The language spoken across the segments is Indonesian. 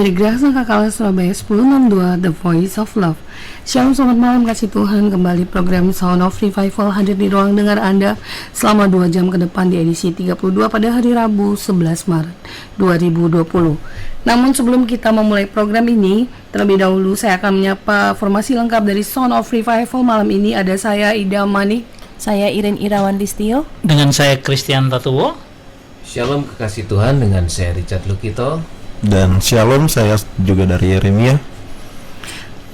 Dari Gerasa Kakala Surabaya 1062 The Voice of Love. Shalom, selamat malam kasih Tuhan. Kembali program Sound of Revival hadir di ruang dengar Anda selama 2 jam ke depan di edisi 32 pada hari Rabu 11 Maret 2020. Namun sebelum kita memulai program ini, terlebih dahulu saya akan menyapa formasi lengkap dari Sound of Revival malam ini. Ada saya Ida Manik, saya Irin Irawan Listio, dengan saya Christian Tatuwo. Shalom kekasih Tuhan, dengan saya Richard Lukito. Dan shalom, saya juga dari Yeremia.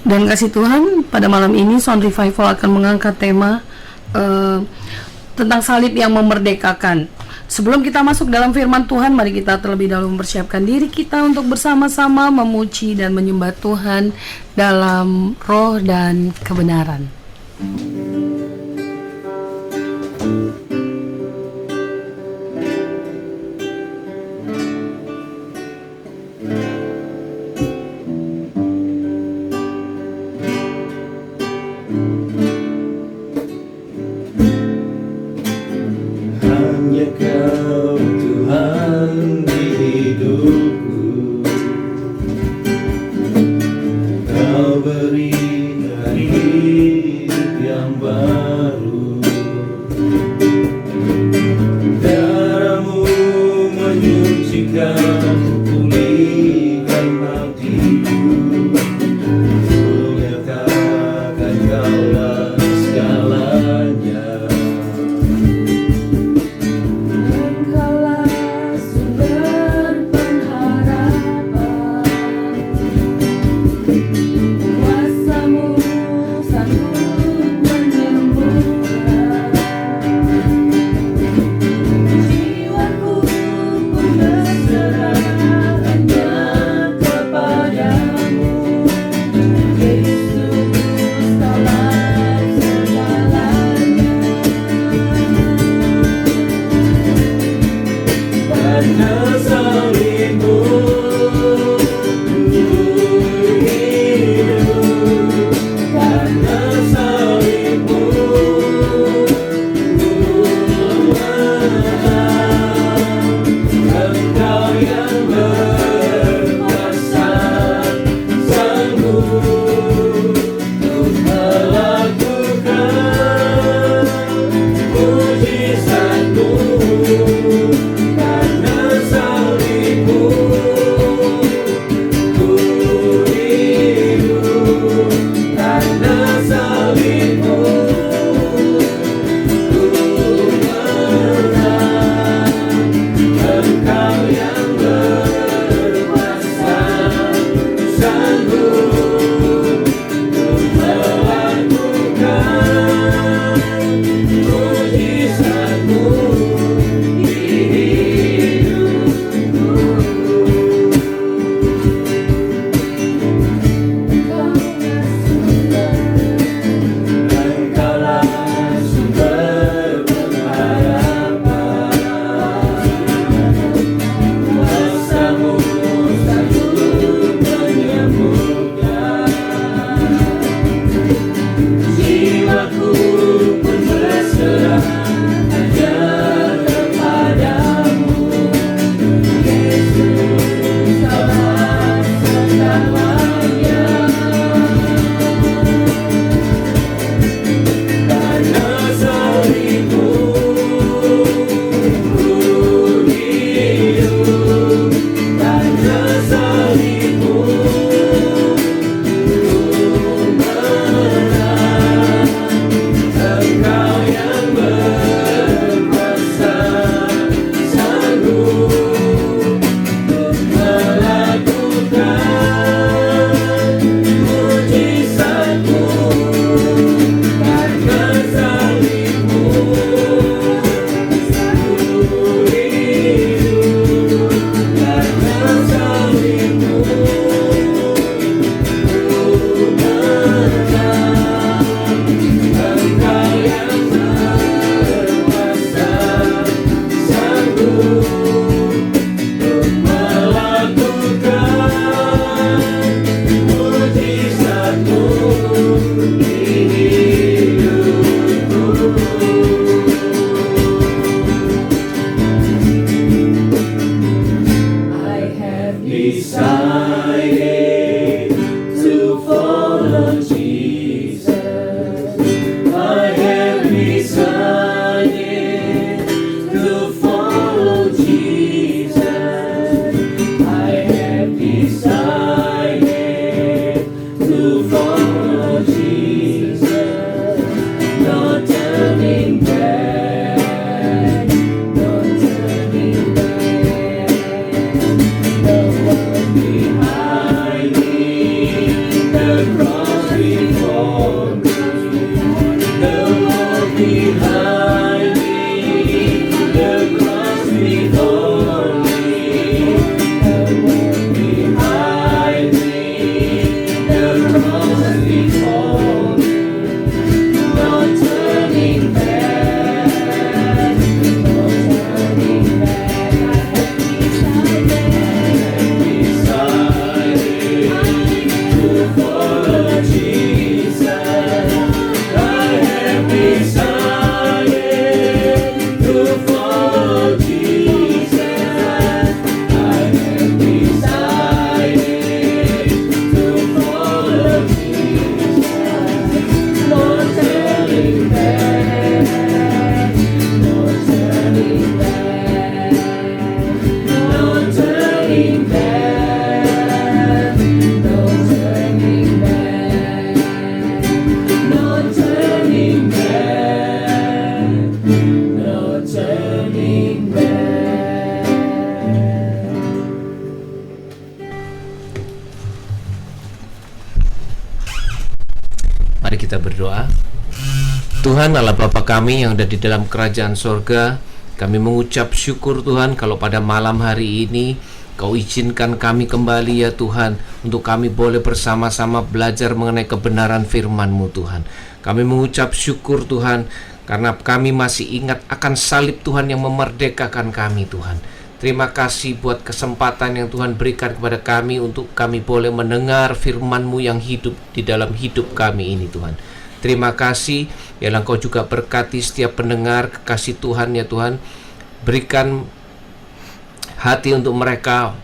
Dan kasih Tuhan, pada malam ini Sound Revival akan mengangkat tema tentang salib yang memerdekakan. Sebelum kita masuk dalam firman Tuhan, mari kita terlebih dahulu mempersiapkan diri kita untuk bersama-sama memuji dan menyembah Tuhan dalam roh dan kebenaran. Mari kita berdoa. Tuhan Allah Bapa kami yang ada di dalam kerajaan sorga, kami mengucap syukur Tuhan kalau pada malam hari ini Kau izinkan kami kembali ya Tuhan, untuk kami boleh bersama-sama belajar mengenai kebenaran firman-Mu Tuhan. Kami mengucap syukur Tuhan karena kami masih ingat akan salib Tuhan yang memerdekakan kami Tuhan. Terima kasih buat kesempatan yang Tuhan berikan kepada kami untuk kami boleh mendengar firman-Mu yang hidup di dalam hidup kami ini Tuhan. Terima kasih, biarlah Engkau juga berkati setiap pendengar kekasih Tuhan ya Tuhan. Berikan hati untuk mereka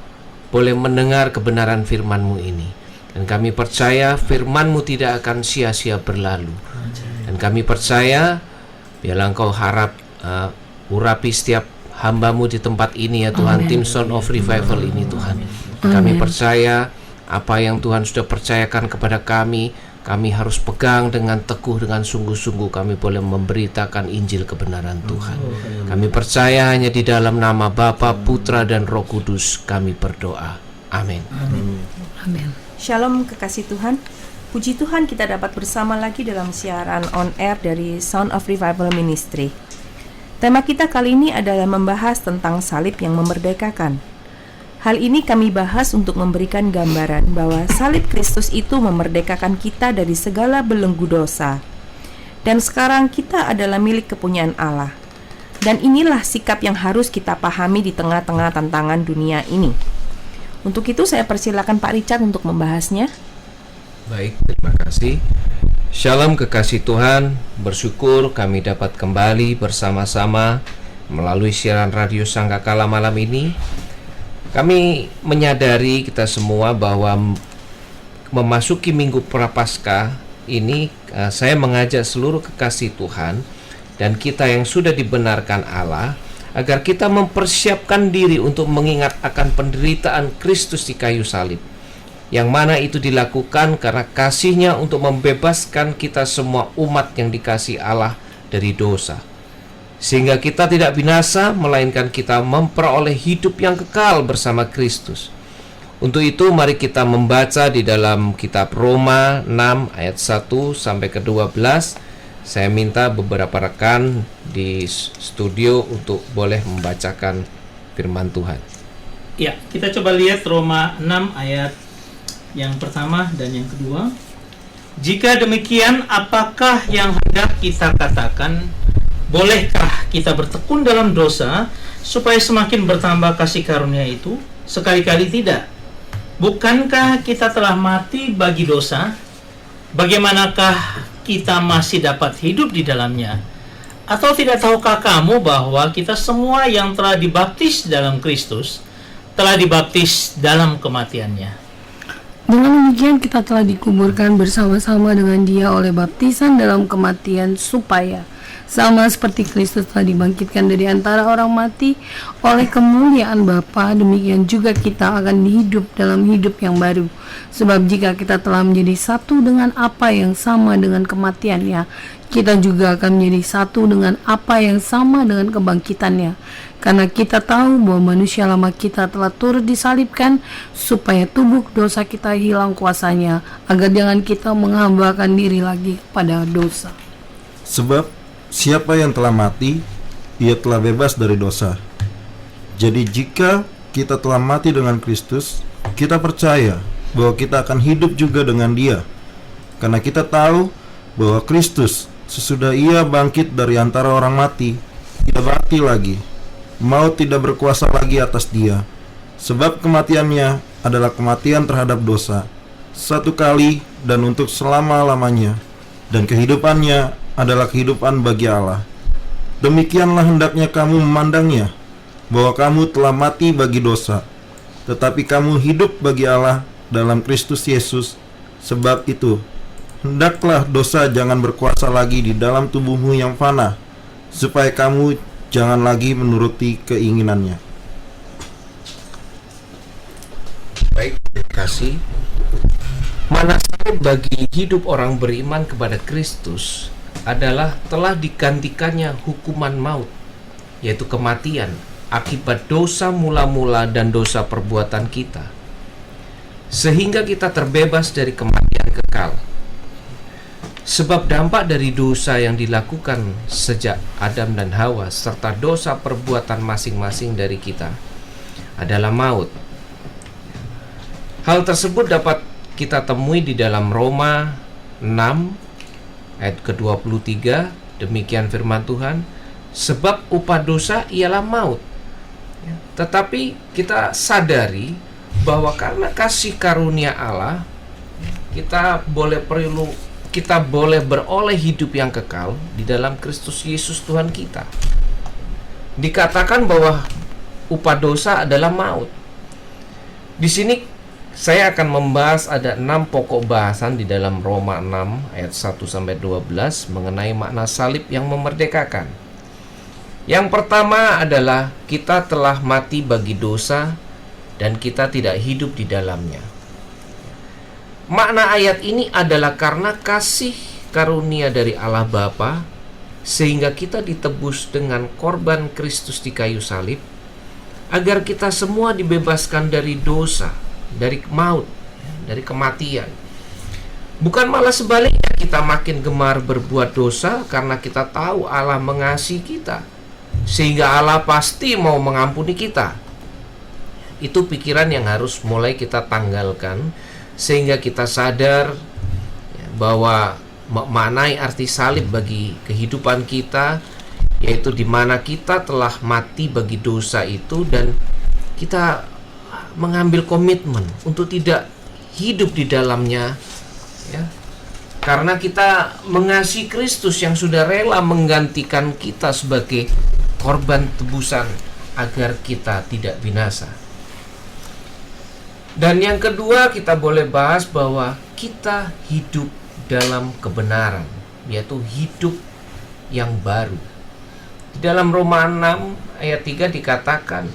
boleh mendengar kebenaran firman-Mu ini. Dan kami percaya firman-Mu tidak akan sia-sia berlalu. Dan kami percaya biarlah Engkau urapi setiap hamba-Mu di tempat ini ya Tuhan. Amen. Tim Sound of Revival ini Tuhan. Kami percaya apa yang Tuhan sudah percayakan kepada kami harus pegang dengan teguh, dengan sungguh-sungguh. Kami boleh memberitakan Injil kebenaran Tuhan. Kami percaya hanya di dalam nama Bapa, Putra, dan Roh Kudus kami berdoa. Amin. Amin. Shalom kekasih Tuhan. Puji Tuhan kita dapat bersama lagi dalam siaran on air dari Sound of Revival Ministry. Tema kita kali ini adalah membahas tentang salib yang memerdekakan. Hal ini kami bahas untuk memberikan gambaran bahwa salib Kristus itu memerdekakan kita dari segala belenggu dosa. Dan sekarang kita adalah milik kepunyaan Allah. Dan inilah sikap yang harus kita pahami di tengah-tengah tantangan dunia ini. Untuk itu saya persilakan Pak Richard untuk membahasnya. Baik, terima kasih. Shalom kekasih Tuhan, bersyukur kami dapat kembali bersama-sama melalui siaran radio Sangkakala malam ini. Kami menyadari kita semua bahwa memasuki Minggu Prapaskah ini saya mengajak seluruh kekasih Tuhan dan kita yang sudah dibenarkan Allah agar kita mempersiapkan diri untuk mengingat akan penderitaan Kristus di kayu salib, yang mana itu dilakukan karena kasih-Nya untuk membebaskan kita semua umat yang dikasihi Allah dari dosa, sehingga kita tidak binasa, melainkan kita memperoleh hidup yang kekal bersama Kristus. Untuk itu mari kita membaca di dalam kitab Roma 6 ayat 1 sampai ke 12. Saya minta beberapa rekan di studio untuk boleh membacakan firman Tuhan. Ya, kita coba lihat Roma 6 ayat yang pertama dan yang kedua. Jika demikian, apakah yang hendak kita katakan? Bolehkah kita bertekun dalam dosa supaya semakin bertambah kasih karunia itu? Sekali-kali tidak. Bukankah kita telah mati bagi dosa? Bagaimanakah kita masih dapat hidup di dalamnya? Atau tidak tahukah kamu bahwa kita semua yang telah dibaptis dalam Kristus telah dibaptis dalam kematiannya? Dengan demikian kita telah dikuburkan bersama-sama dengan Dia oleh baptisan dalam kematian, supaya sama seperti Kristus telah dibangkitkan dari antara orang mati oleh kemuliaan Bapa, demikian juga kita akan hidup dalam hidup yang baru. Sebab jika kita telah menjadi satu dengan apa yang sama dengan kematiannya, kita juga akan menjadi satu dengan apa yang sama dengan kebangkitannya. Karena kita tahu bahwa manusia lama kita telah turut disalibkan, supaya tubuh dosa kita hilang kuasanya, agar jangan kita menghambakan diri lagi pada dosa. Sebab siapa yang telah mati, ia telah bebas dari dosa. Jadi jika kita telah mati dengan Kristus, kita percaya bahwa kita akan hidup juga dengan Dia. Karena kita tahu bahwa Kristus sesudah Ia bangkit dari antara orang mati, tidak mati lagi. Maut tidak berkuasa lagi atas Dia. Sebab kematiannya adalah kematian terhadap dosa, satu kali dan untuk selama-lamanya. Dan kehidupannya adalah kehidupan bagi Allah. Demikianlah hendaknya kamu memandangnya, bahwa kamu telah mati bagi dosa, tetapi kamu hidup bagi Allah dalam Kristus Yesus. Sebab itu, hendaklah dosa jangan berkuasa lagi di dalam tubuhmu yang fana, supaya kamu jangan lagi menuruti keinginannya. Baik, terima kasih. Manasnya bagi hidup orang beriman kepada Kristus adalah telah digantikannya hukuman maut, yaitu kematian akibat dosa mula-mula dan dosa perbuatan kita, sehingga kita terbebas dari kematian kekal. Sebab dampak dari dosa yang dilakukan sejak Adam dan Hawa serta dosa perbuatan masing-masing dari kita adalah maut. Hal tersebut dapat kita temui di dalam Roma 6 ayat ke-23. Demikian firman Tuhan, sebab upah dosa ialah maut. Tetapi kita sadari bahwa karena kasih karunia Allah, kita boleh beroleh hidup yang kekal di dalam Kristus Yesus Tuhan kita. Dikatakan bahwa upah dosa adalah maut. Di sini saya akan membahas ada 6 pokok bahasan di dalam Roma 6 ayat 1 sampai 12 mengenai makna salib yang memerdekakan. Yang pertama adalah kita telah mati bagi dosa dan kita tidak hidup di dalamnya. Makna ayat ini adalah karena kasih karunia dari Allah Bapa, sehingga kita ditebus dengan korban Kristus di kayu salib, agar kita semua dibebaskan dari dosa, dari maut, dari kematian. Bukan malah sebaliknya, kita makin gemar berbuat dosa karena kita tahu Allah mengasihi kita, sehingga Allah pasti mau mengampuni kita. Itu pikiran yang harus mulai kita tanggalkan, sehingga kita sadar bahwa memaknai arti salib bagi kehidupan kita, yaitu di mana kita telah mati bagi dosa itu dan kita mengambil komitmen untuk tidak hidup di dalamnya, ya. Karena kita mengasihi Kristus yang sudah rela menggantikan kita sebagai korban tebusan agar kita tidak binasa. Dan yang kedua, kita boleh bahas bahwa kita hidup dalam kebenaran, yaitu hidup yang baru. Di dalam Roma 6 ayat 3 dikatakan,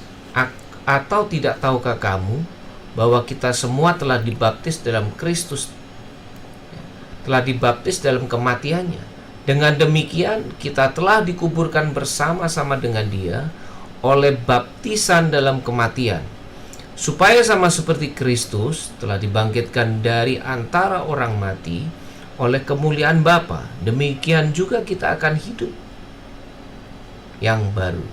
atau tidak tahukah kamu bahwa kita semua telah dibaptis dalam Kristus, telah dibaptis dalam kematiannya. Dengan demikian kita telah dikuburkan bersama-sama dengan Dia oleh baptisan dalam kematian, supaya sama seperti Kristus telah dibangkitkan dari antara orang mati oleh kemuliaan Bapa, demikian juga kita akan hidup yang baru.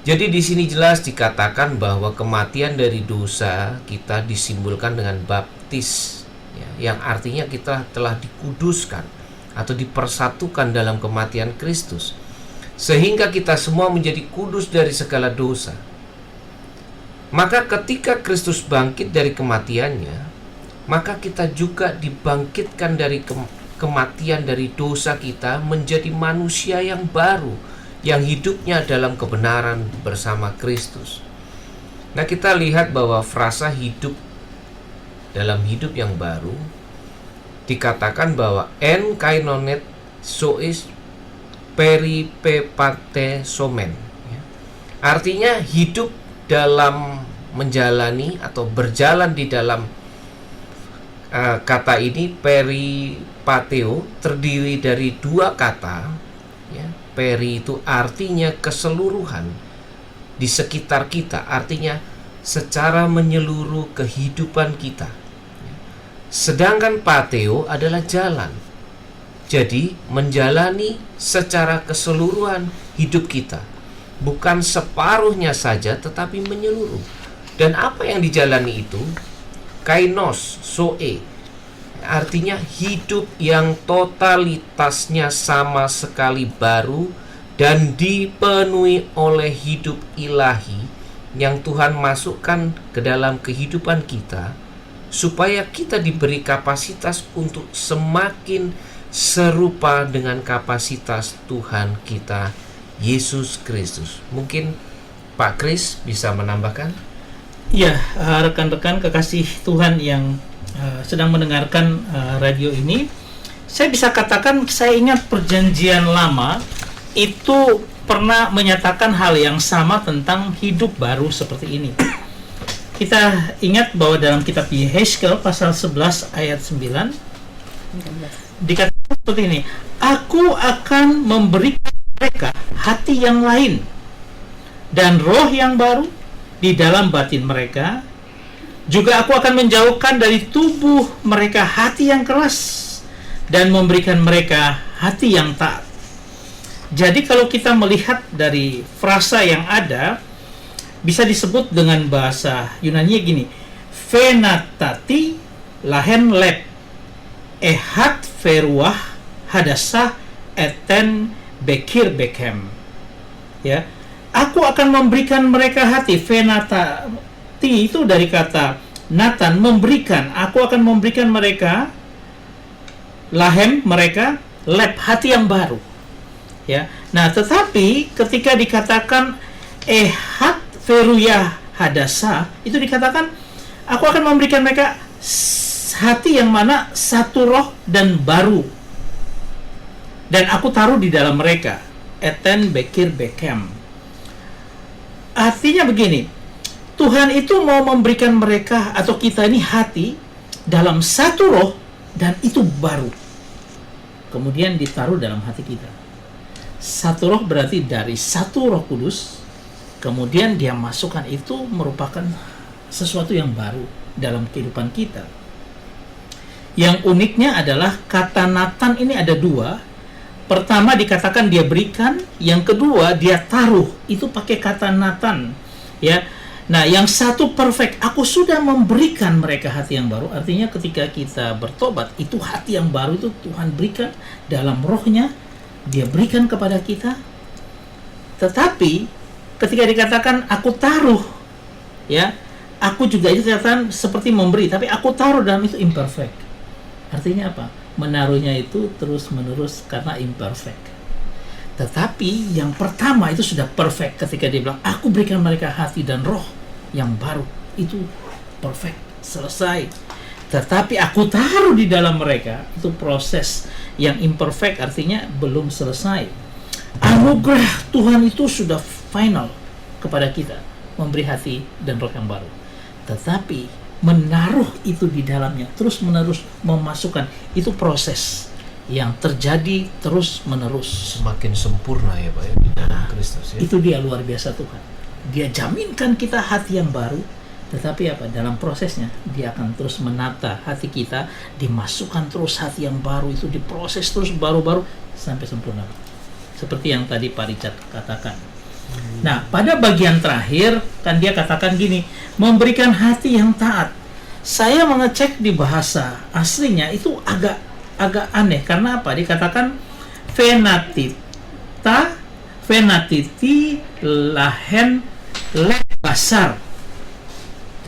Jadi di sini jelas dikatakan bahwa kematian dari dosa kita disimbolkan dengan baptis, ya, yang artinya kita telah dikuduskan atau dipersatukan dalam kematian Kristus, sehingga kita semua menjadi kudus dari segala dosa. Maka ketika Kristus bangkit dari kematiannya, maka kita juga dibangkitkan dari kematian dari dosa kita menjadi manusia yang baru, yang hidupnya dalam kebenaran bersama Kristus. Nah, kita lihat bahwa frasa hidup dalam hidup yang baru dikatakan bahwa en kainonet sois peripepate somen, ya. Artinya hidup dalam menjalani atau berjalan di dalam kata ini peripateo terdiri dari dua kata, ya. Peri itu artinya keseluruhan di sekitar kita, artinya secara menyeluruh kehidupan kita. Sedangkan pateo adalah jalan. Jadi menjalani secara keseluruhan hidup kita, bukan separuhnya saja tetapi menyeluruh. Dan apa yang dijalani itu? Kainos, soe, artinya hidup yang totalitasnya sama sekali baru dan dipenuhi oleh hidup ilahi yang Tuhan masukkan ke dalam kehidupan kita, supaya kita diberi kapasitas untuk semakin serupa dengan kapasitas Tuhan kita Yesus Kristus. Mungkin Pak Kris bisa menambahkan? Ya, rekan-rekan kekasih Tuhan yang sedang mendengarkan radio ini, saya bisa katakan saya ingat perjanjian lama itu pernah menyatakan hal yang sama tentang hidup baru seperti ini. Kita ingat bahwa dalam kitab Yehezkel pasal 11 ayat 9 dikatakan seperti ini, aku akan memberikan mereka hati yang lain dan roh yang baru di dalam batin mereka. Juga aku akan menjauhkan dari tubuh mereka hati yang keras dan memberikan mereka hati yang taat. Jadi kalau kita melihat dari frasa yang ada, bisa disebut dengan bahasa Yunani gini, Venatati lahen lep ehat veruah hadasah eten bekir bekem. Ya, aku akan memberikan mereka hati. Venatati itu dari kata Nathan, memberikan. Aku akan memberikan mereka lahem, mereka lep, hati yang baru. Ya, nah tetapi ketika dikatakan ehat veruah hadasah, itu dikatakan aku akan memberikan mereka hati yang mana satu roh dan baru, dan aku taruh di dalam mereka. Eten bekir bekem. Artinya begini, Tuhan itu mau memberikan mereka atau kita ini hati dalam satu roh, dan itu baru, kemudian ditaruh dalam hati kita. Satu roh berarti dari satu Roh Kudus, kemudian dia masukkan, itu merupakan sesuatu yang baru dalam kehidupan kita. Yang uniknya adalah kata Nathan ini ada dua. Pertama dikatakan dia berikan, yang kedua dia taruh, itu pakai kata Nathan, ya. Nah, yang satu perfect, aku sudah memberikan mereka hati yang baru. Artinya ketika kita bertobat, itu hati yang baru itu Tuhan berikan dalam rohnya, dia berikan kepada kita. Tetapi ketika dikatakan aku taruh, ya, aku juga itu dikatakan seperti memberi, tapi aku taruh dalam itu imperfect. Artinya apa? Menaruhnya itu terus menerus karena imperfect. Tetapi yang pertama itu sudah perfect ketika dia bilang aku berikan mereka hati dan roh yang baru, itu perfect, selesai. Tetapi aku taruh di dalam mereka, itu proses yang imperfect, artinya belum selesai. Anugerah Tuhan itu sudah final kepada kita, memberi hati dan roh yang baru. Tetapi menaruh itu di dalamnya, terus menerus memasukkan, itu proses yang terjadi terus menerus. Semakin sempurna ya Pak ya di dalam Kristus ya. Itu dia luar biasa Tuhan. Dia jaminkan kita hati yang baru, tetapi apa? Dalam prosesnya dia akan terus menata hati kita, dimasukkan terus hati yang baru, itu diproses terus baru-baru sampai sempurna. Seperti yang tadi Pak Richard katakan. Nah, pada bagian terakhir kan dia katakan gini, memberikan hati yang taat. Saya mengecek di bahasa aslinya itu agak aneh. Karena apa? Dikatakan venatiti lahen lek basar.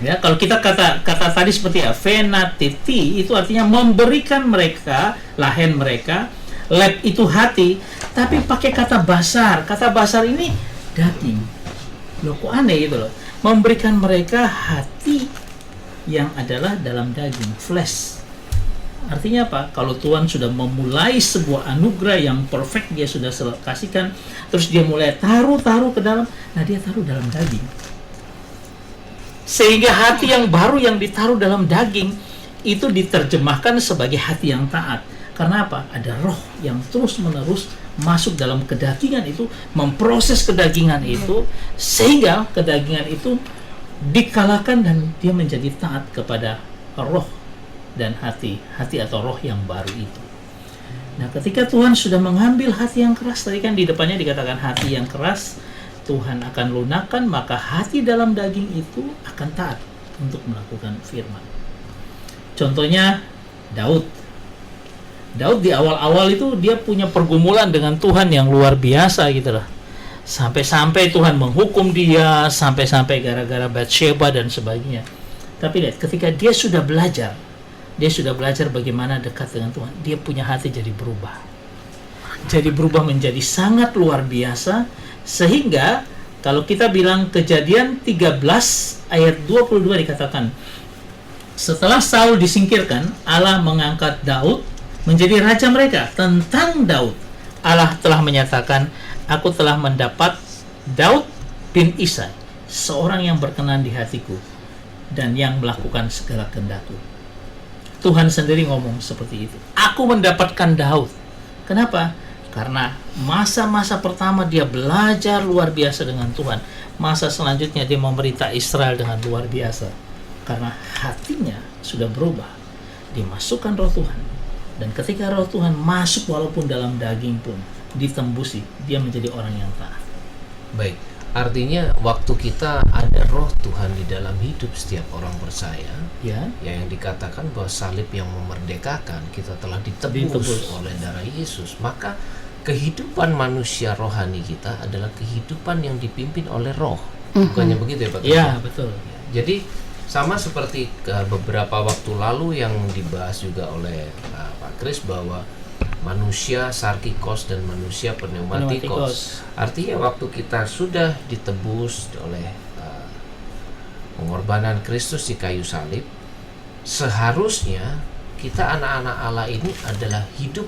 Ya, kalau kita kata tadi seperti ya, venatiti itu artinya memberikan mereka, lahen mereka, lep itu hati, tapi pakai kata basar. Kata basar ini daging. Loh, kok aneh gitu loh. Memberikan mereka hati yang adalah dalam daging, flesh. Artinya apa? Kalau Tuhan sudah memulai sebuah anugerah yang perfect, dia sudah kasihkan, terus dia mulai taruh ke dalam, nah dia taruh dalam daging. Sehingga hati yang baru yang ditaruh dalam daging itu diterjemahkan sebagai hati yang taat. Karena apa? Ada roh yang terus-menerus masuk dalam kedagingan itu, memproses kedagingan itu, sehingga kedagingan itu dikalahkan dan dia menjadi taat kepada roh dan hati atau roh yang baru itu. Nah, ketika Tuhan sudah mengambil hati yang keras, tadi kan di depannya dikatakan hati yang keras Tuhan akan lunakkan, maka hati dalam daging itu akan taat untuk melakukan firman. Contohnya Daud di awal-awal itu dia punya pergumulan dengan Tuhan yang luar biasa gitu lah. Sampai-sampai Tuhan menghukum dia, sampai-sampai gara-gara Batsheba dan sebagainya. Tapi lihat, ketika dia sudah belajar bagaimana dekat dengan Tuhan, dia punya hati jadi berubah. Jadi berubah menjadi sangat luar biasa, sehingga kalau kita bilang Kejadian 13 ayat 22 dikatakan, setelah Saul disingkirkan, Allah mengangkat Daud menjadi raja mereka. Tentang Daud, Allah telah menyatakan, aku telah mendapat Daud bin Isai, seorang yang berkenan di hatiku dan yang melakukan segala kehendakku. Tuhan sendiri ngomong seperti itu. Aku mendapatkan Daud. Kenapa? Karena masa-masa pertama dia belajar luar biasa dengan Tuhan. Masa selanjutnya dia memerintah Israel dengan luar biasa. Karena hatinya sudah berubah. Dimasukkan roh Tuhan. Dan ketika roh Tuhan masuk walaupun dalam daging pun ditembusi, dia menjadi orang yang taat. Baik, artinya waktu kita ada roh Tuhan di dalam hidup setiap orang percaya, Ya, yang dikatakan bahwa salib yang memerdekakan, kita telah ditebus oleh darah Yesus, maka kehidupan manusia rohani kita adalah kehidupan yang dipimpin oleh roh. Bukannya begitu ya Pak? ya betul. Jadi sama seperti beberapa waktu lalu yang dibahas juga oleh Pak Kris, bahwa manusia sarkikos dan manusia pneumatikos. Artinya waktu kita sudah ditebus oleh pengorbanan Kristus di kayu salib, seharusnya kita anak-anak Allah ini adalah hidup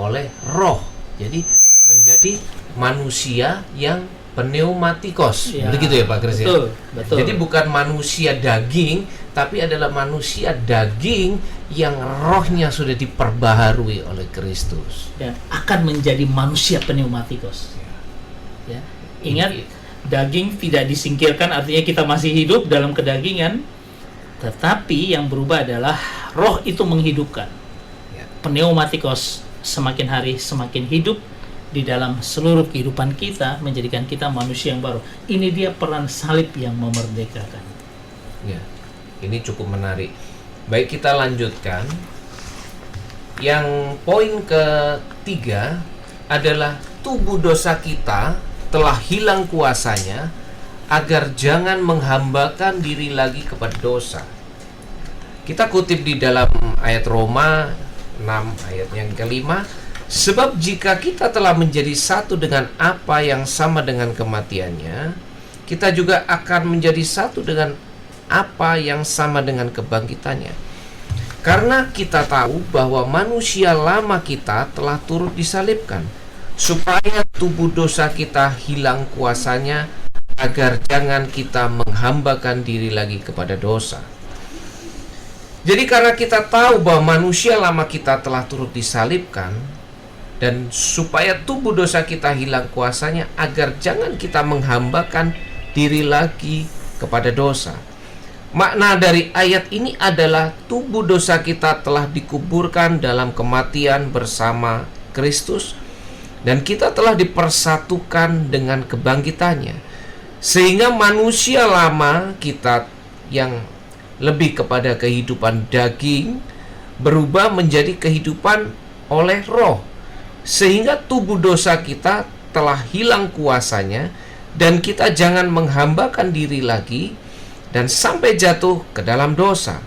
oleh roh. Jadi menjadi manusia yang pneumatikos. Ya, Begitu ya Pak Kris? betul, betul. Jadi bukan manusia daging, tapi adalah manusia daging yang rohnya sudah diperbaharui oleh Kristus. Dan akan menjadi manusia pneumatikos. Ya. Ingat, daging tidak disingkirkan, artinya kita masih hidup dalam kedagingan, tetapi yang berubah adalah roh itu menghidupkan. Ya. Pneumatikos semakin hari semakin hidup di dalam seluruh kehidupan kita, menjadikan kita manusia yang baru. Ini dia peran salib yang memerdekakan. Ya, ini cukup menarik. Baik, kita lanjutkan. Yang poin ketiga adalah tubuh dosa kita telah hilang kuasanya, agar jangan menghambakan diri lagi kepada dosa. Kita kutip di dalam ayat Roma 6 ayat yang kelima. Sebab jika kita telah menjadi satu dengan apa yang sama dengan kematiannya, kita juga akan menjadi satu dengan apa yang sama dengan kebangkitannya. Karena kita tahu bahwa manusia lama kita telah turut disalibkan, supaya tubuh dosa kita hilang kuasanya, agar jangan kita menghambakan diri lagi kepada dosa. Jadi karena kita tahu bahwa manusia lama kita telah turut disalibkan, dan supaya tubuh dosa kita hilang kuasanya, agar jangan kita menghambakan diri lagi kepada dosa. Makna dari ayat ini adalah tubuh dosa kita telah dikuburkan dalam kematian bersama Kristus, dan kita telah dipersatukan dengan kebangkitannya. Sehingga manusia lama kita yang lebih kepada kehidupan daging berubah menjadi kehidupan oleh roh, sehingga tubuh dosa kita telah hilang kuasanya, dan kita jangan menghambakan diri lagi dan sampai jatuh ke dalam dosa.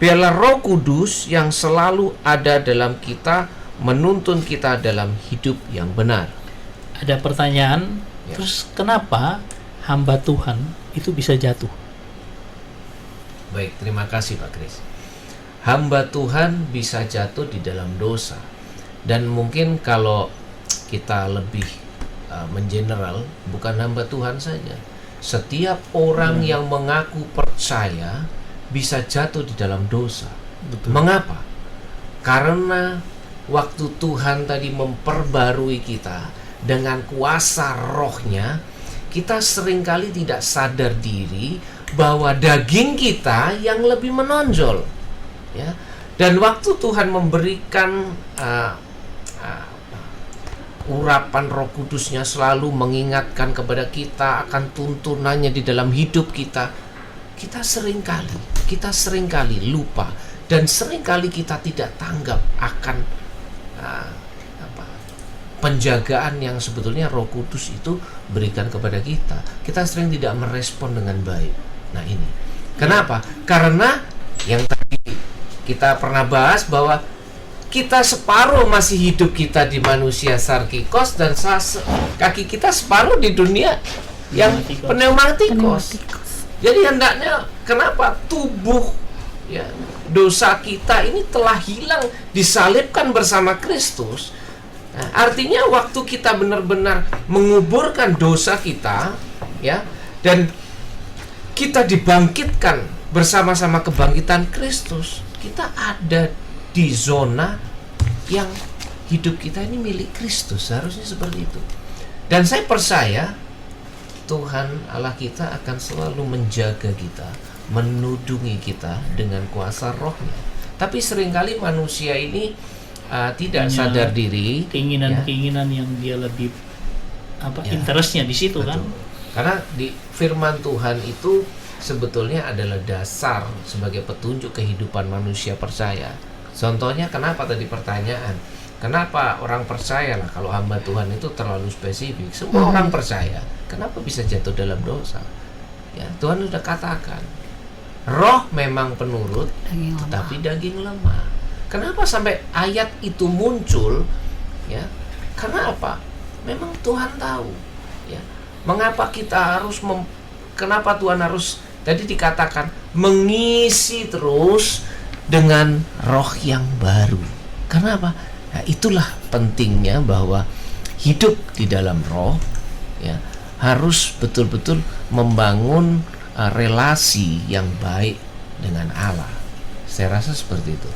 Biarlah Roh Kudus yang selalu ada dalam kita menuntun kita dalam hidup yang benar. Ada pertanyaan, Ya. terus kenapa hamba Tuhan itu bisa jatuh? Baik, terima kasih Pak Kris. Hamba Tuhan bisa jatuh di dalam dosa. Dan mungkin kalau kita lebih mengeneral, bukan hamba Tuhan saja, setiap orang yang mengaku percaya bisa jatuh di dalam dosa. Betul. Mengapa? Karena waktu Tuhan tadi memperbarui kita dengan kuasa rohnya, kita seringkali tidak sadar diri bahwa daging kita yang lebih menonjol, ya. Dan waktu Tuhan memberikan urapan Roh Kudusnya selalu mengingatkan kepada kita akan tuntunannya di dalam hidup kita, kita seringkali lupa, dan seringkali kita tidak tanggap akan penjagaan yang sebetulnya Roh Kudus itu berikan kepada kita. Kita sering tidak merespon dengan baik. Nah ini kenapa? Karena yang tadi kita pernah bahas bahwa kita separuh masih hidup kita di manusia sarkikos, dan kaki kita separuh di dunia yang pneumatikos. Jadi hendaknya kenapa tubuh ya dosa kita ini telah hilang, disalibkan bersama Kristus. Nah, artinya waktu kita benar-benar menguburkan dosa kita, ya, dan kita dibangkitkan bersama-sama kebangkitan Kristus, kita ada di zona yang hidup kita ini milik Kristus, seharusnya seperti itu. Dan saya percaya Tuhan Allah kita akan selalu menjaga kita, menudungi kita dengan kuasa rohnya. Tapi seringkali manusia ini tidak Punya sadar diri, keinginan-keinginan yang dia lebih Ya. interestnya di situ kan. Karena di firman Tuhan itu sebetulnya adalah dasar sebagai petunjuk kehidupan manusia percaya. Contohnya kenapa tadi pertanyaan, kenapa orang percaya lah, kalau hamba Tuhan itu terlalu spesifik. Semua orang percaya, kenapa bisa jatuh dalam dosa? Ya, Tuhan sudah katakan, roh memang penurut, Daging lemah. tapi daging lemah. Kenapa sampai ayat itu muncul? Ya, karena apa? Memang Tuhan tahu. Ya, mengapa kita harus kenapa Tuhan harus tadi dikatakan mengisi terus dengan roh yang baru? Karena apa? Nah, itulah pentingnya bahwa hidup di dalam roh, ya, harus betul-betul membangun relasi yang baik dengan Allah. Saya rasa seperti itu.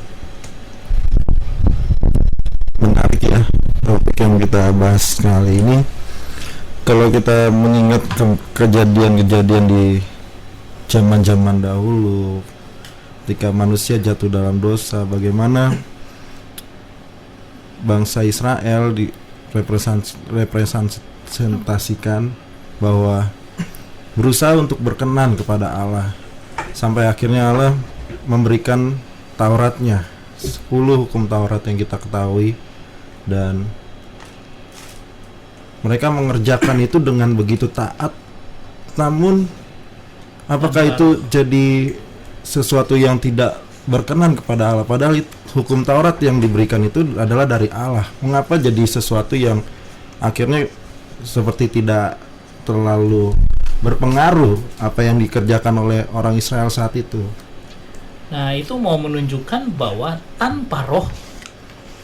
Menarik ya topik yang kita bahas kali ini. Kalau kita mengingat kejadian-kejadian di zaman-zaman dahulu ketika manusia jatuh dalam dosa, bagaimana bangsa Israel representasikan bahwa berusaha untuk berkenan kepada Allah, sampai akhirnya Allah memberikan Tauratnya, 10 hukum Taurat yang kita ketahui, dan mereka mengerjakan itu dengan begitu taat. Namun apakah itu jadi sesuatu yang tidak berkenan kepada Allah? Padahal hukum Taurat yang diberikan itu adalah dari Allah. Mengapa jadi sesuatu yang akhirnya seperti tidak terlalu berpengaruh apa yang dikerjakan oleh orang Israel saat itu? Nah, itu mau menunjukkan bahwa tanpa Roh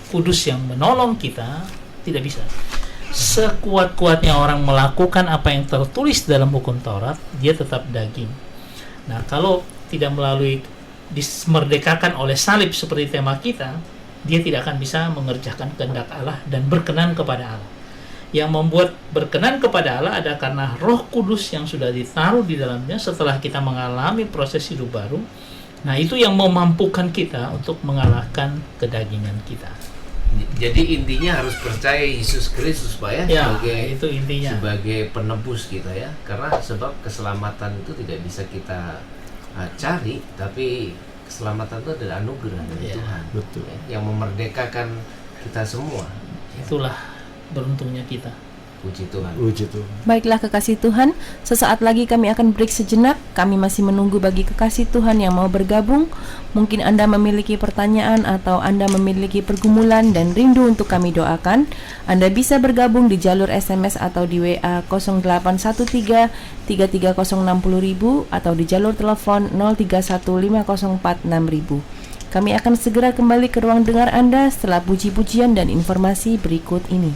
Kudus yang menolong kita tidak bisa. Sekuat-kuatnya orang melakukan apa yang tertulis dalam hukum Taurat, dia tetap daging. Nah, kalau tidak melalui dimerdekakan oleh salib seperti tema kita, dia tidak akan bisa mengerjakan kehendak Allah dan berkenan kepada Allah. Yang membuat berkenan kepada Allah ada karena Roh Kudus yang sudah ditaruh di dalamnya setelah kita mengalami proses hidup baru. Nah, itu yang memampukan kita untuk mengalahkan kedagingan kita. Jadi intinya harus percaya Yesus Kristus, Pak ya, Ya, sebagai itu intinya. sebagai penebus kita ya. Karena sebab keselamatan itu tidak bisa kita cari, tapi keselamatan itu adalah anugerah dari Ya, Tuhan. betul. Ya, yang memerdekakan kita semua. Itulah beruntungnya kita. Puji Tuhan. Puji Tuhan. Baiklah kekasih Tuhan, sesaat lagi kami akan break sejenak. Kami masih menunggu bagi kekasih Tuhan yang mau bergabung. Mungkin Anda memiliki pertanyaan atau Anda memiliki pergumulan dan rindu untuk kami doakan. Anda bisa bergabung di jalur SMS atau di WA 0813 33060.000 atau di jalur telepon 0315046000. Kami akan segera kembali ke ruang dengar Anda setelah puji-pujian dan informasi berikut ini.